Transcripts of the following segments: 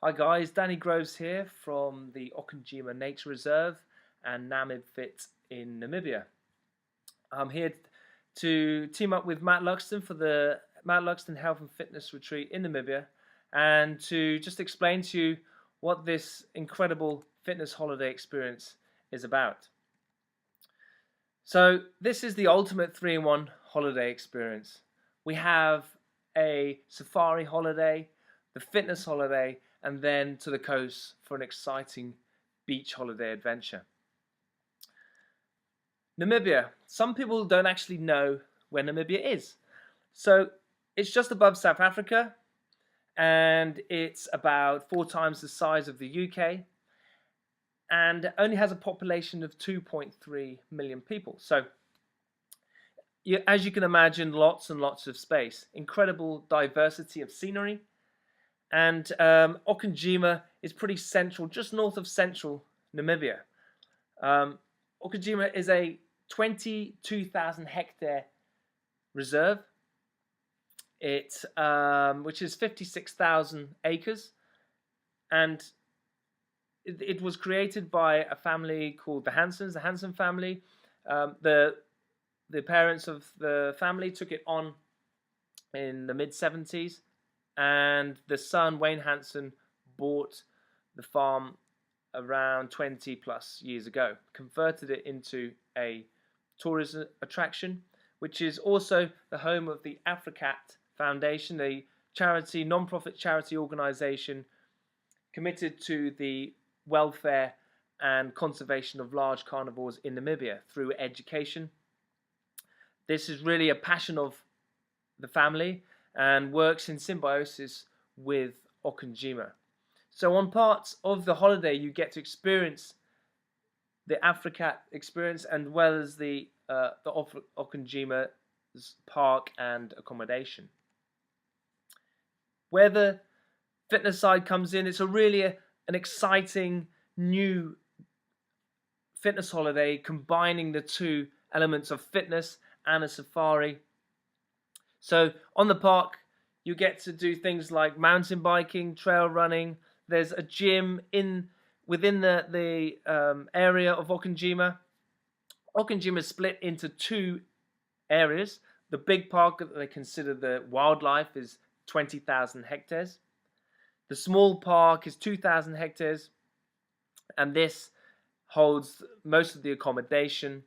Hi guys, Danny Groves here from the Okunjima Nature Reserve and Namib in Namibia. I'm here to team up with Matt Luxton for the Matt Luxton Health and Fitness Retreat in Namibia and to just explain to you what this incredible fitness holiday experience is about. So this is the ultimate 3-in-1 holiday experience. We have a safari holiday, the fitness holiday, and then to the coast for an exciting beach holiday adventure. Namibia. Some people don't actually know where Namibia is. So it's just above South Africa, and it's about 4 times the size of the UK, and only has a population of 2.3 million people. So as you can imagine, lots and lots of space, incredible diversity of scenery. And Okunjima is pretty central, just north of central Namibia. Okunjima is a 22,000 hectare reserve, which is 56,000 acres, and it was created by a family called the Hansen family. The parents of the family took it on in the mid-70s, and the son, Wayne Hansen, bought the farm around 20 plus years ago, converted it into a tourism attraction, which is also the home of the Africat Foundation, a charity, non-profit charity organization committed to the welfare and conservation of large carnivores in Namibia through education. This is really a passion of the family and works in symbiosis with Okunjima. So on parts of the holiday, you get to experience the Africat experience, as well as the Okunjima park and accommodation. Where the fitness side comes in, it's an exciting new fitness holiday, combining the two elements of fitness and a safari. So on the park, you get to do things like mountain biking, trail running. There's a gym within the area of Okunjima. Okunjima is split into 2 areas. The big park that they consider the wildlife is 20,000 hectares. The small park is 2,000 hectares, and this holds most of the accommodation,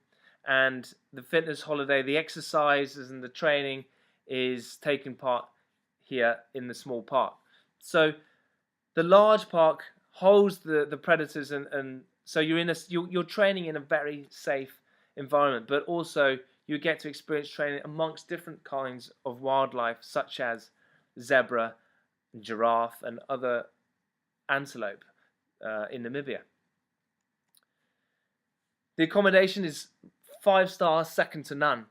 and the fitness holiday, the exercises and the training is taking part here in the small park. So the large park holds the predators, and so you're training in a very safe environment, but also you get to experience training amongst different kinds of wildlife, such as zebra, giraffe, and other antelope in Namibia. The accommodation is 5-star, second to none.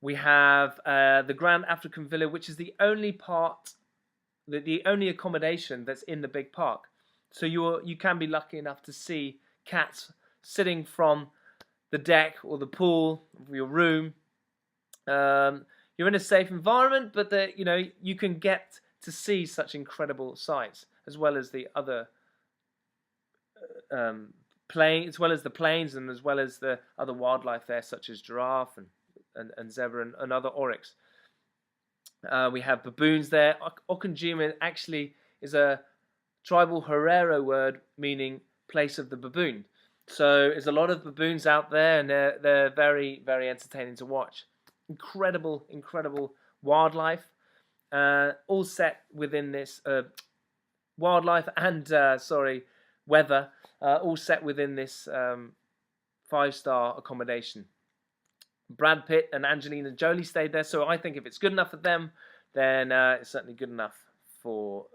We have the Grand African Villa, which is the only accommodation that's in the big park. So you can be lucky enough to see cats sitting from the deck or the pool of your room. You're in a safe environment, but you can get to see such incredible sights, as well as the other plains, and as well as the other wildlife there, such as giraffe and zebra and other oryx. We have baboons there. Okunjima actually is a tribal Herero word meaning place of the baboon. So there's a lot of baboons out there, and they're very, very entertaining to watch. Incredible wildlife, all set within this wildlife and weather, all set within this 5-star accommodation. Brad Pitt and Angelina Jolie stayed there, so I think if it's good enough for them, then it's certainly good enough for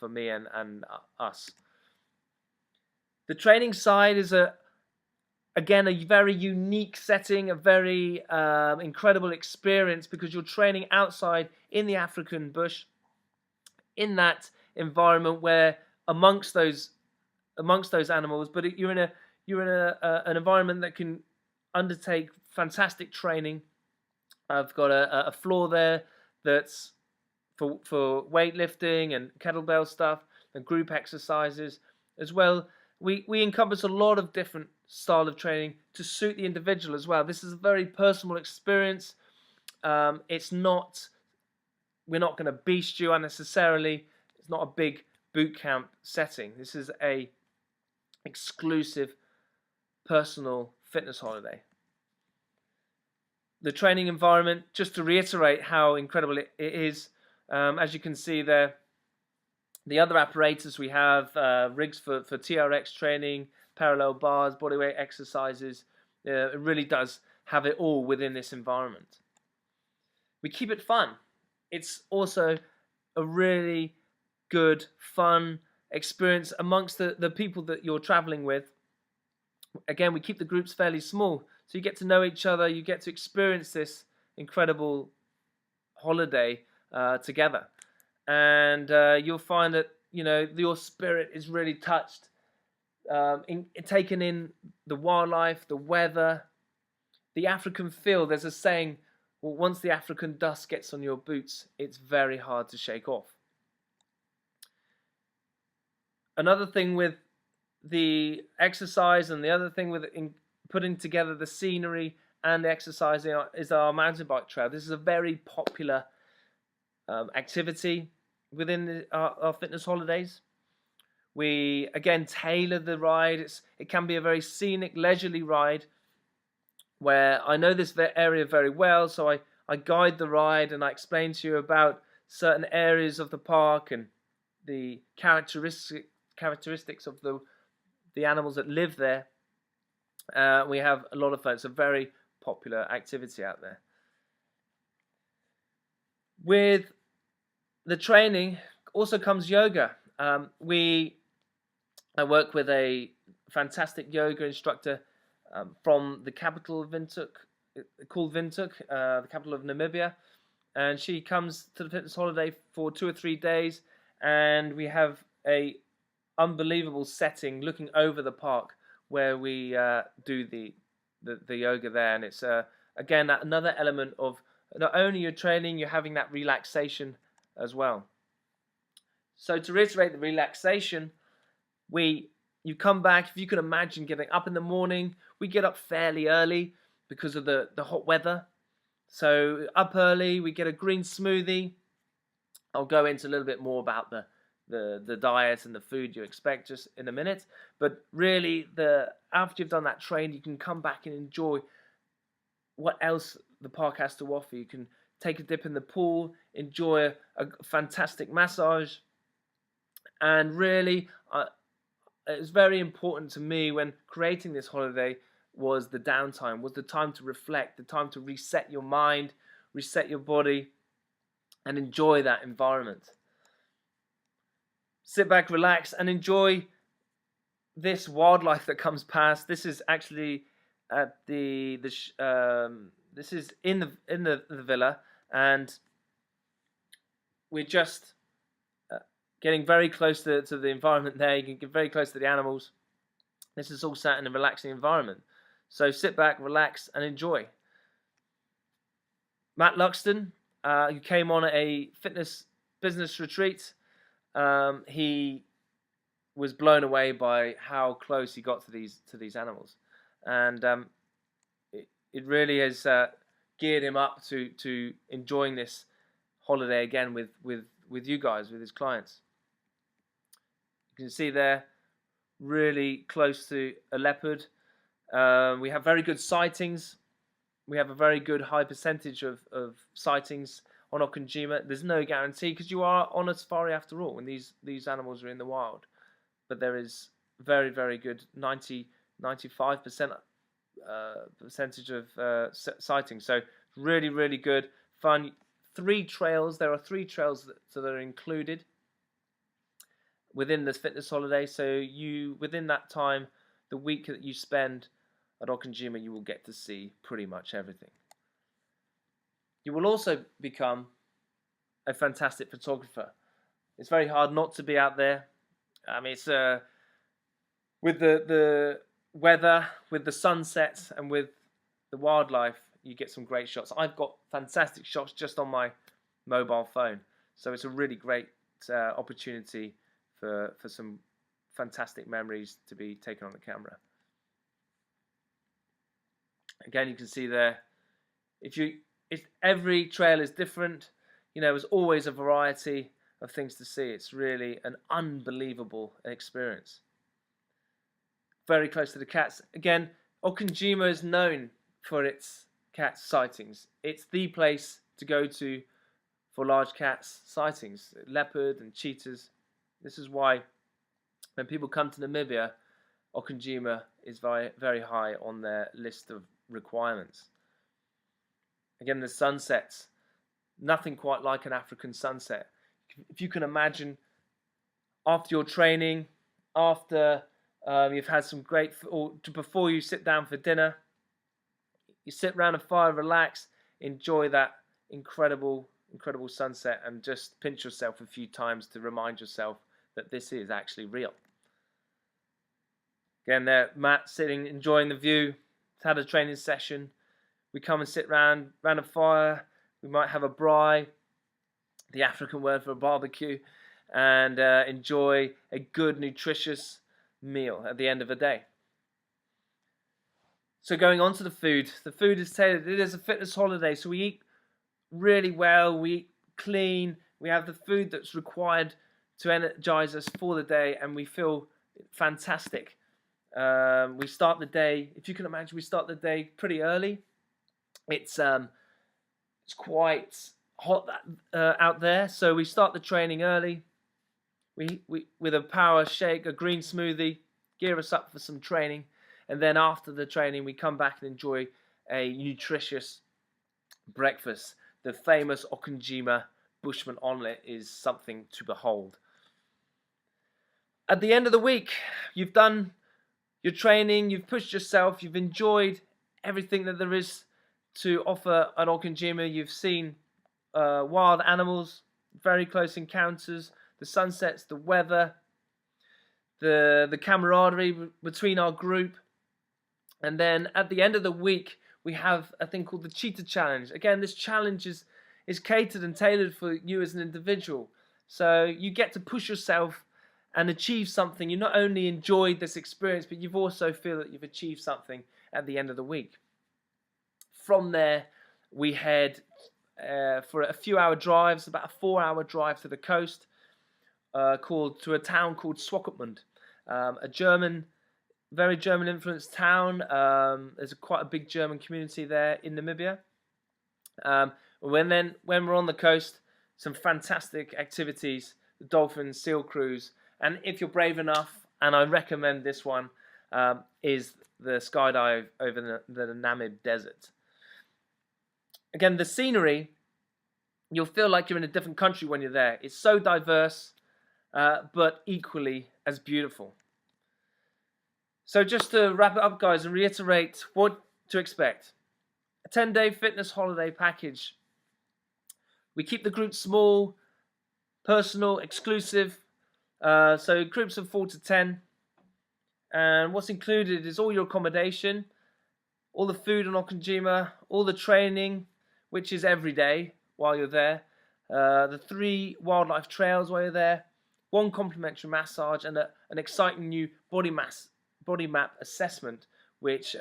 me and us. The training side is again a very unique setting, a very incredible experience, because you're training outside in the African bush, in that environment where amongst those animals, but you're in an environment that can undertake fantastic training. I've got a floor there that's for weightlifting and kettlebell stuff. and group exercises as well. We encompass a lot of different style of training to suit the individual as well. This is a very personal experience. It's not, we're not going to beast you unnecessarily. It's not a big boot camp setting. This is a exclusive personal fitness holiday. The training environment, just to reiterate how incredible it is, as you can see there, the other apparatus we have, rigs for TRX training, parallel bars, bodyweight exercises. It really does have it all within this environment. We keep it fun. It's also a really good, fun experience amongst the people that you're traveling with. Again, we keep the groups fairly small, so you get to know each other, you get to experience this incredible holiday together. And you'll find that, you know, your spirit is really touched, taking in the wildlife, the weather, the African feel. There's a saying, well, once the African dust gets on your boots, it's very hard to shake off. Another thing with the exercise and the other thing with putting together the scenery and the exercising is our mountain bike trail. This is a very popular activity within our fitness holidays. We again tailor the ride. It can be a very scenic, leisurely ride where I know this area very well, so I guide the ride and I explain to you about certain areas of the park and the characteristics of the animals that live there. We have a lot of fun. It's a very popular activity out there. With the training also comes yoga. I work with a fantastic yoga instructor from the capital of Windhoek, called Windhoek, the capital of Namibia, and she comes to the fitness holiday for 2 or 3 days, and we have a unbelievable setting looking over the park where we do the yoga there, and it's again another element of not only your training, you're having that relaxation as well. So to reiterate the relaxation, you come back, if you can imagine getting up in the morning. We get up fairly early because of the hot weather. So up early, we get a green smoothie. I'll go into a little bit more about the diet and the food you expect just in a minute. But really, after you've done that train, you can come back and enjoy what else the park has to offer. You can take a dip in the pool, enjoy a fantastic massage, and really, it's very important to me when creating this holiday was the downtime, was the time to reflect, the time to reset your mind, reset your body, and enjoy that environment. Sit back, relax, and enjoy this wildlife that comes past. This is actually at this is in the villa, and we're just getting very close to the environment there. You can get very close to the animals. This is all sat in a relaxing environment. So sit back, relax, and enjoy. Matt Luxton, who came on a fitness business retreat, he was blown away by how close he got to these animals, and it really has geared him up to enjoying this holiday again with you guys, with his clients. You can see there, really close to a leopard. We have very good sightings. We have a very good high percentage of sightings on Okanjima. There's no guarantee because you are on a safari after all, and these animals are in the wild. But there is very, very good 95% percentage of sightings. So really, really good fun. 3 trails. There are 3 trails that are included within this fitness holiday. So within that time, the week that you spend at Okanjima, you will get to see pretty much everything. You will also become a fantastic photographer. It's very hard not to be out there. I mean, it's with the weather, with the sunsets, and with the wildlife, you get some great shots. I've got fantastic shots just on my mobile phone, so it's a really great opportunity for some fantastic memories to be taken on the camera. Again, you can see there, every trail is different. There's always a variety of things to see. It's really an unbelievable experience. Very close to the cats. Again, Okunjima is known for its cat sightings. It's the place to go to for large cats sightings, leopard and cheetahs. This is why when people come to Namibia, Okunjima is very, very high on their list of requirements. Again, the sunsets, nothing quite like an African sunset. If you can imagine, after your training, after you've had some great, or before you sit down for dinner, you sit around a fire, relax, enjoy that incredible sunset, and just pinch yourself a few times to remind yourself that this is actually real. Again, there, Matt sitting, enjoying the view. Had a training session. We come and sit round a fire. We might have a braai, the African word for a barbecue, and enjoy a good, nutritious meal at the end of the day. So going on to the food is tailored. It is a fitness holiday, so we eat really well, we eat clean, we have the food that's required to energize us for the day, and we feel fantastic. We start the day, if you can imagine, we start the day pretty early. It's quite hot out there, so we start the training early. We with a power shake, a green smoothie, gear us up for some training, and then after the training we come back and enjoy a nutritious breakfast. The famous Okunjima Bushman omelette is something to behold. At the end of the week, you've done your training, you've pushed yourself, you've enjoyed everything that there is to offer at Okunjima. You've seen wild animals, very close encounters, the sunsets, the weather, the camaraderie between our group. And then at the end of the week, we have a thing called the Cheetah Challenge. Again, this challenge is catered and tailored for you as an individual. So you get to push yourself and achieve something. You not only enjoyed this experience, but you've also feel that you've achieved something at the end of the week. From there, we head for a few hour drives, about a 4-hour drive to the coast, to a town called Swakopmund, a very German influenced town. There's quite a big German community there in Namibia. When we're on the coast, some fantastic activities, the dolphin seal cruise, and if you're brave enough, and I recommend this one, is the skydive over the Namib desert. Again, the scenery, you'll feel like you're in a different country when you're there. It's so diverse, but equally as beautiful. So just to wrap it up, guys, and reiterate what to expect. A 10-day fitness holiday package. We keep the group small, personal, exclusive, so groups of 4 to 10. And what's included is all your accommodation, all the food on Okunjima, all the training, which is every day while you're there, the 3 wildlife trails while you're there, 1 complimentary massage, and an exciting new body map assessment, which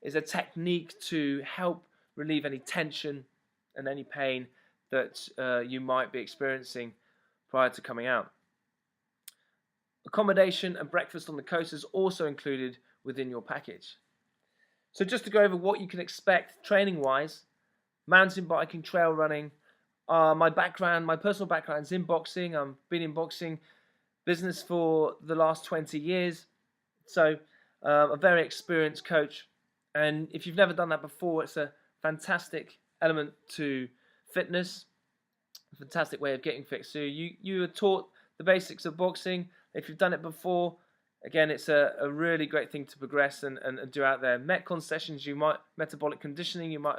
is a technique to help relieve any tension and any pain that you might be experiencing prior to coming out. Accommodation and breakfast on the coast is also included within your package. So just to go over what you can expect training-wise: mountain biking, trail running. My personal background is in boxing. I've been in boxing business for the last 20 years. So a very experienced coach. And if you've never done that before, it's a fantastic element to fitness, a fantastic way of getting fit. So you are taught the basics of boxing. If you've done it before, again, it's a really great thing to progress and do out there. Metcon sessions, metabolic conditioning, you might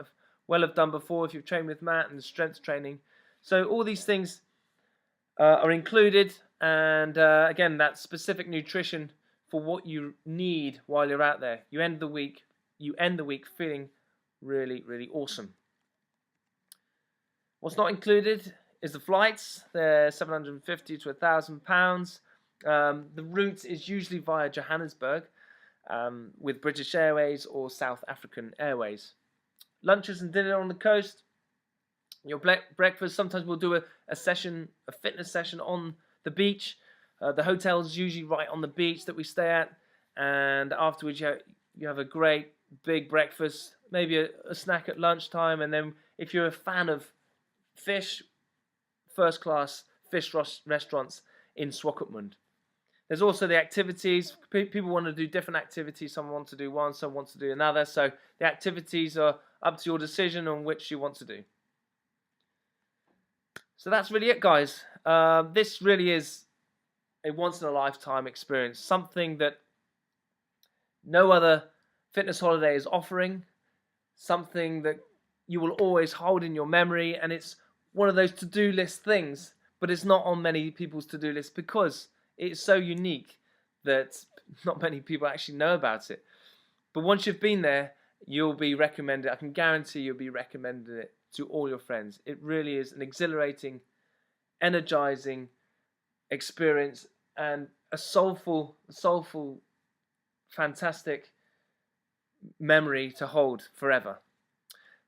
have done before if you've trained with Matt, and strength training. So all these things are included, and again, that specific nutrition for what you need while you're out there. You end the week feeling really, really awesome. What's not included is the flights. They're £750 to £1,000. The route is usually via Johannesburg with British Airways or South African Airways. Lunches and dinner on the coast. Your breakfast, sometimes we'll do a session, a fitness session on the beach. The hotel's usually right on the beach that we stay at, and afterwards you have a great big breakfast, maybe a snack at lunchtime, and then if you're a fan of fish, first class fish restaurants in Swakopmund. There's also the activities. People want to do different activities. Some want to do one, some want to do another. So the activities are up to your decision on which you want to do. So that's really it, guys. This really is a once-in-a-lifetime experience. Something that no other fitness holiday is offering. Something that you will always hold in your memory. And it's one of those to-do list things. But it's not on many people's to-do list because it's so unique that not many people actually know about it. But once you've been there, you'll be recommended. I can guarantee you'll be recommending it to all your friends. It really is an exhilarating, energizing experience and a soulful, fantastic memory to hold forever.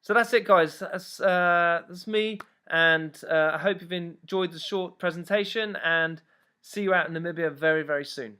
So that's it, guys. That's me, and I hope you've enjoyed the short presentation, and see you out in Namibia very, very soon.